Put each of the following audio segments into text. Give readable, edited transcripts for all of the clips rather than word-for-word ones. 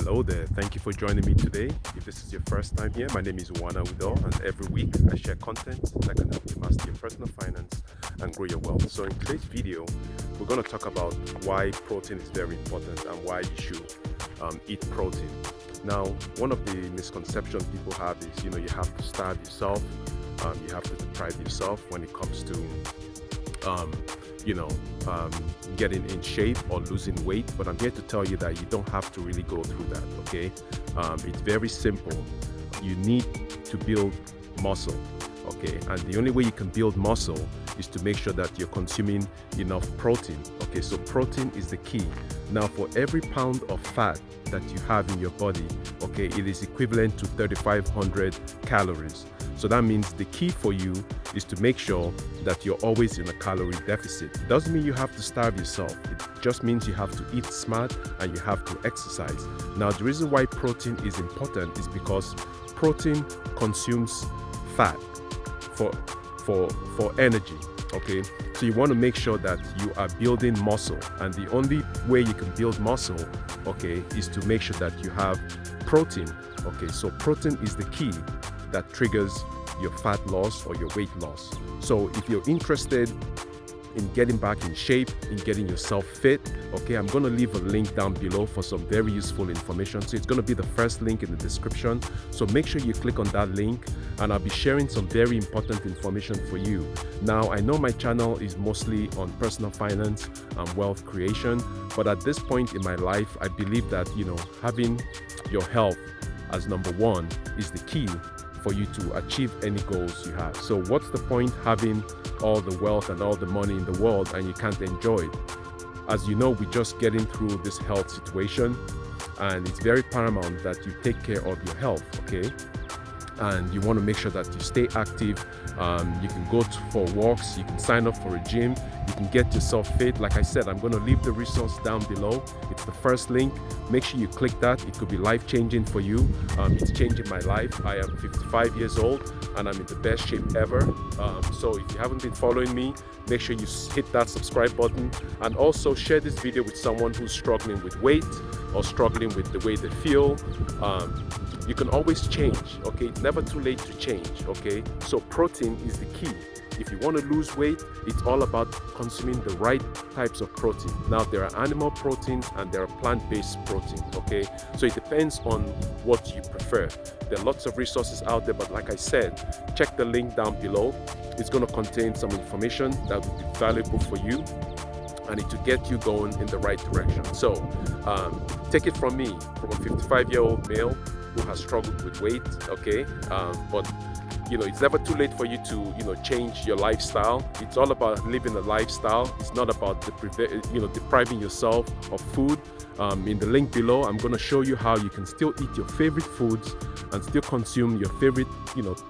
Hello there, thank you for joining me today. If this is your first time here, my name is Udoh, and every week I share content that can help you master your personal finance and grow your wealth. So in today's video, we're going to talk about why protein is very important and why you should eat protein. Now, one of the misconceptions people have is, you have to starve yourself, you have to deprive yourself when it comes to getting in shape or losing weight. But I'm here to tell you that you don't have to really go through that, okay? It's very simple. You need to build muscle, okay? And the only way you can build muscle is to make sure that you're consuming enough protein, okay? So protein is the key. Now, for every pound of fat that you have in your body, okay, it is equivalent to 3,500 calories. So that means the key for you is to make sure that you're always in a calorie deficit. It doesn't mean you have to starve yourself. It just means you have to eat smart and you have to exercise. Now, the reason why protein is important is because protein consumes fat for energy, okay? So you want to make sure that you are building muscle, and the only way you can build muscle, okay, is to make sure that you have protein, okay? So protein is the key that triggers your fat loss or your weight loss. So if you're interested in getting back in shape, in getting yourself fit, okay, I'm going to leave a link down below for some very useful information. So it's going to be the first link in the description. So make sure you click on that link, and I'll be sharing some very important information for you. Now, I know my channel is mostly on personal finance and wealth creation, but at this point in my life, I believe that, having your health as number one is the key for you to achieve any goals you have. So what's the point having all the wealth and all the money in the world and you can't enjoy it? As you know, we're just getting through this health situation, and it's very paramount that you take care of your health, okay? And you want to make sure that you stay active. You can go for walks, you can sign up for a gym, you can get yourself fit. Like I said, I'm going to leave the resource down below. It's the first link. Make sure you click that. It could be life-changing for you. It's changing my life. I am 55 years old and I'm in the best shape ever. So if you haven't been following me, make sure you hit that subscribe button, and also share this video with someone who's struggling with weight or struggling with the way they feel. You can always change, okay? It's never too late to change, okay? So protein is the key. If you want to lose weight, it's all about consuming the right types of protein. Now, there are animal proteins and there are plant-based proteins, okay? So it depends on what you prefer. There are lots of resources out there, but like I said, check the link down below. It's going to contain some information that will be valuable for you, and it will get you going in the right direction. So take it from me, from a 55-year-old male who has struggled with weight, okay? But it's never too late for you to change your lifestyle. It's all about living a lifestyle. It's not about depriving yourself of food. In the link below, I'm going to show you how you can still eat your favorite foods and still consume your favorite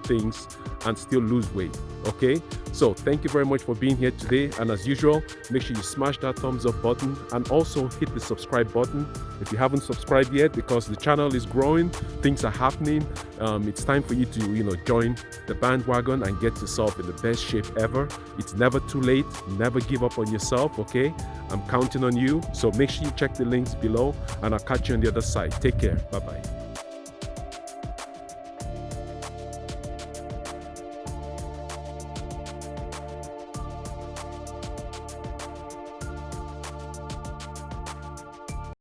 things and still lose weight, okay? So thank you very much for being here today, and as usual, make sure you smash that thumbs up button and also hit the subscribe button if you haven't subscribed yet, because the channel is growing, things are happening. It's time for you to join the bandwagon and get yourself in the best shape ever. It's never too late. Never give up on yourself, okay? I'm counting on you. So make sure you check the links below, and I'll catch you on the other side. Take care. Bye-bye.